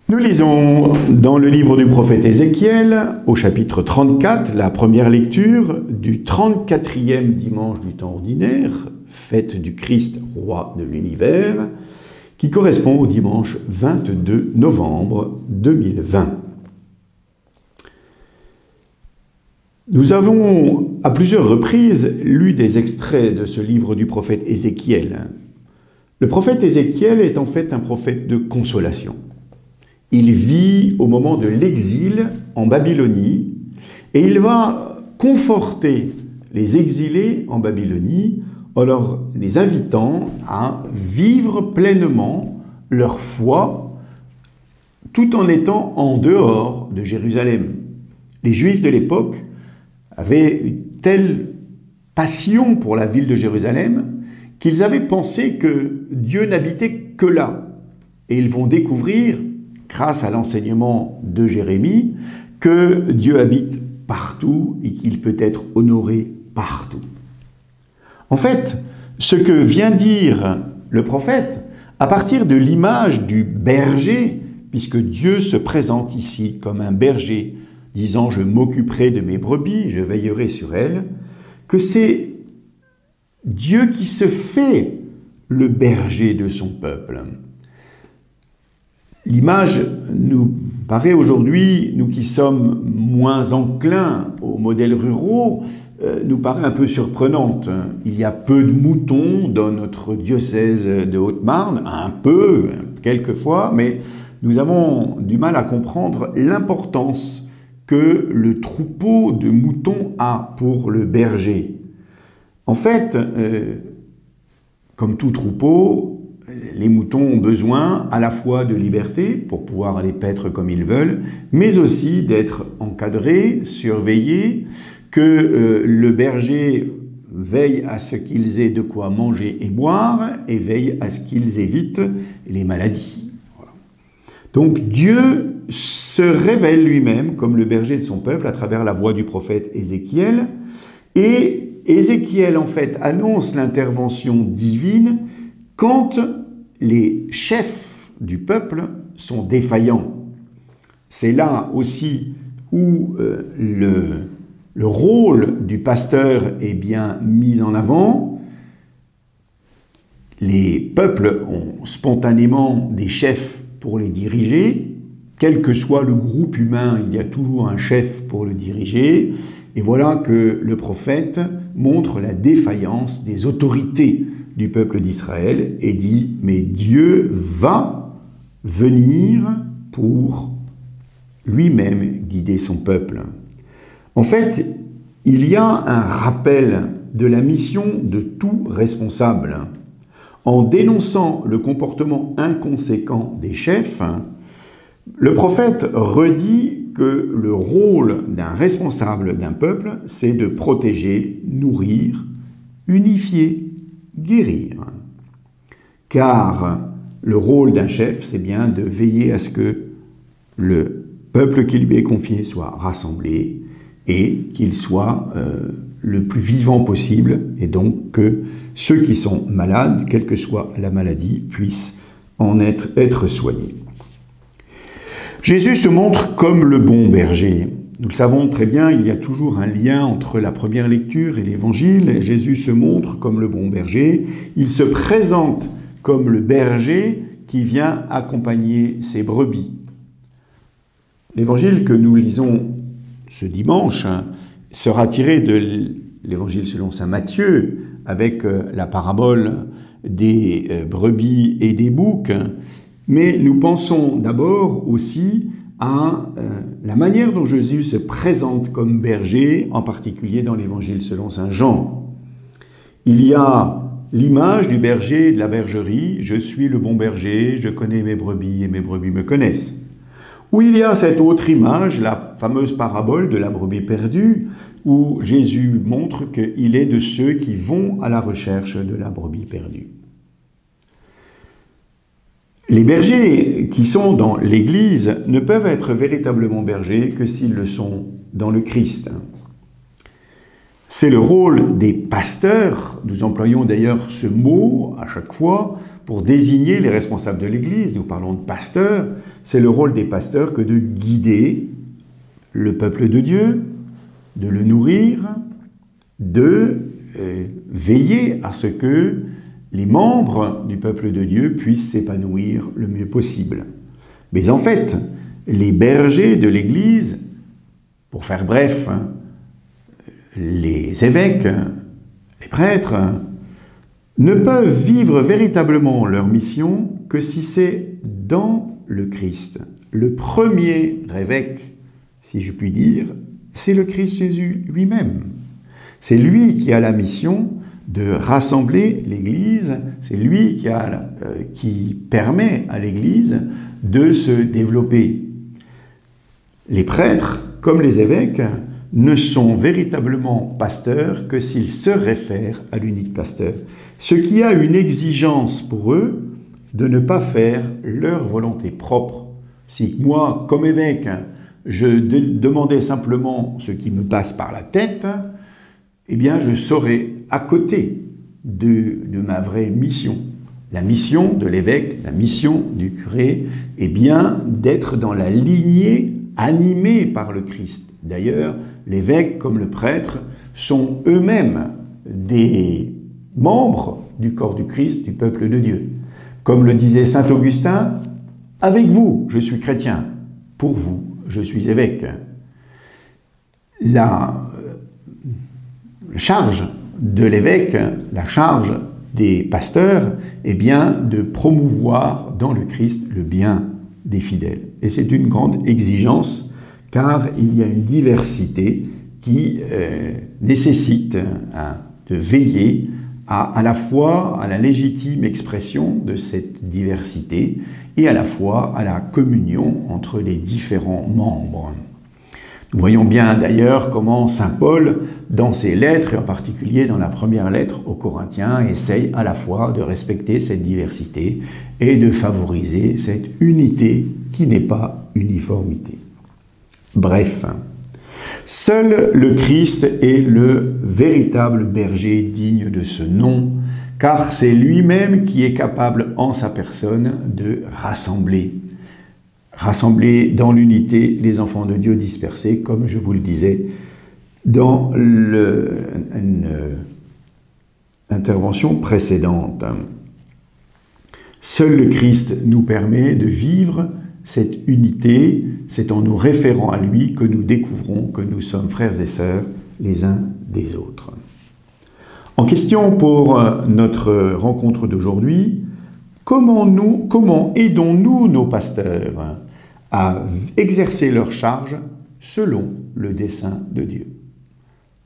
Nous lisons dans le livre du prophète Ézéchiel, au chapitre 34, la première lecture du 34e dimanche du temps ordinaire, fête du Christ, roi de l'univers, qui correspond au dimanche 22 novembre 2020. Nous avons à plusieurs reprises lu des extraits de ce livre du prophète Ézéchiel. Le prophète Ézéchiel est en fait un prophète de consolation. Il vit au moment de l'exil en Babylonie et il va conforter les exilés en Babylonie en les invitant à vivre pleinement leur foi tout en étant en dehors de Jérusalem. Les Juifs de l'époque avaient une telle passion pour la ville de Jérusalem qu'ils avaient pensé que Dieu n'habitait que là. Et ils vont découvrir, grâce à l'enseignement de Jérémie, que Dieu habite partout et qu'il peut être honoré partout. En fait, ce que vient dire le prophète, à partir de l'image du berger, puisque Dieu se présente ici comme un berger, disant « je m'occuperai de mes brebis, je veillerai sur elles », que c'est Dieu qui se fait le berger de son peuple. L'image nous paraît aujourd'hui, nous qui sommes moins enclins aux modèles ruraux, nous paraît un peu surprenante. Il y a peu de moutons dans notre diocèse de Haute-Marne, un peu, quelquefois, mais nous avons du mal à comprendre l'importance que le troupeau de moutons a pour le berger. En fait, comme tout troupeau, les moutons ont besoin à la fois de liberté pour pouvoir aller paître comme ils veulent, mais aussi d'être encadrés, surveillés, que le berger veille à ce qu'ils aient de quoi manger et boire et veille à ce qu'ils évitent les maladies. Voilà. Donc Dieu se révèle lui-même comme le berger de son peuple à travers la voix du prophète Ézéchiel, et Ézéchiel en fait annonce l'intervention divine quand les chefs du peuple sont défaillants. C'est là aussi où le rôle du pasteur est bien mis en avant. Les peuples ont spontanément des chefs pour les diriger. Quel que soit le groupe humain, il y a toujours un chef pour le diriger. Et voilà que le prophète montre la défaillance des autorités du peuple d'Israël et dit « Mais Dieu va venir pour lui-même guider son peuple ». En fait, il y a un rappel de la mission de tout responsable. En dénonçant le comportement inconséquent des chefs, le prophète redit que le rôle d'un responsable d'un peuple, c'est de protéger, nourrir, unifier, guérir. Car le rôle d'un chef, c'est bien de veiller à ce que le peuple qui lui est confié soit rassemblé et qu'il soit le plus vivant possible, et donc que ceux qui sont malades, quelle que soit la maladie, puissent en être soignés. Jésus se montre comme le bon berger. Nous le savons très bien, il y a toujours un lien entre la première lecture et l'évangile. Jésus se montre comme le bon berger. Il se présente comme le berger qui vient accompagner ses brebis. L'évangile que nous lisons ce dimanche sera tiré de l'évangile selon saint Matthieu, avec la parabole des brebis et des boucs. Mais nous pensons d'abord aussi à la manière dont Jésus se présente comme berger, en particulier dans l'évangile selon saint Jean. Il y a l'image du berger et de la bergerie, je suis le bon berger, je connais mes brebis et mes brebis me connaissent. Ou il y a cette autre image, la fameuse parabole de la brebis perdue, où Jésus montre qu'il est de ceux qui vont à la recherche de la brebis perdue. Les bergers qui sont dans l'Église ne peuvent être véritablement bergers que s'ils le sont dans le Christ. C'est le rôle des pasteurs, nous employons d'ailleurs ce mot à chaque fois pour désigner les responsables de l'Église, nous parlons de pasteurs, c'est le rôle des pasteurs que de guider le peuple de Dieu, de le nourrir, de veiller à ce que les membres du peuple de Dieu puissent s'épanouir le mieux possible. Mais en fait, les bergers de l'Église, pour faire bref, les évêques, les prêtres, ne peuvent vivre véritablement leur mission que si c'est dans le Christ. Le premier évêque, si je puis dire, c'est le Christ Jésus lui-même. C'est lui qui a la mission de rassembler l'Église, c'est lui qui permet à l'Église de se développer. Les prêtres, comme les évêques, ne sont véritablement pasteurs que s'ils se réfèrent à l'unique pasteur. Ce qui a une exigence pour eux de ne pas faire leur volonté propre. Si moi, comme évêque, je demandais simplement ce qui me passe par la tête, eh bien je serais à côté de ma vraie mission. La mission de l'évêque, la mission du curé, est bien d'être dans la lignée animée par le Christ. D'ailleurs, l'évêque comme le prêtre sont eux-mêmes des membres du corps du Christ, du peuple de Dieu. Comme le disait saint Augustin, « Avec vous, je suis chrétien, pour vous, je suis évêque. » La charge de l'évêque, la charge des pasteurs, est bien de promouvoir dans le Christ le bien des fidèles. Et c'est une grande exigence, car il y a une diversité qui nécessite de veiller à la fois à la légitime expression de cette diversité et à la fois à la communion entre les différents membres. Nous voyons bien d'ailleurs comment saint Paul, dans ses lettres, et en particulier dans la première lettre aux Corinthiens, essaye à la fois de respecter cette diversité et de favoriser cette unité qui n'est pas uniformité. Bref, seul le Christ est le véritable berger digne de ce nom, car c'est lui-même qui est capable en sa personne de rassembler dans l'unité les enfants de Dieu dispersés, comme je vous le disais dans une intervention précédente. Seul le Christ nous permet de vivre cette unité, c'est en nous référant à lui que nous découvrons que nous sommes frères et sœurs les uns des autres. En question pour notre rencontre d'aujourd'hui, comment aidons-nous nos pasteurs à exercer leur charge selon le dessein de Dieu?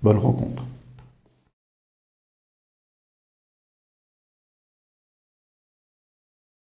Bonne rencontre.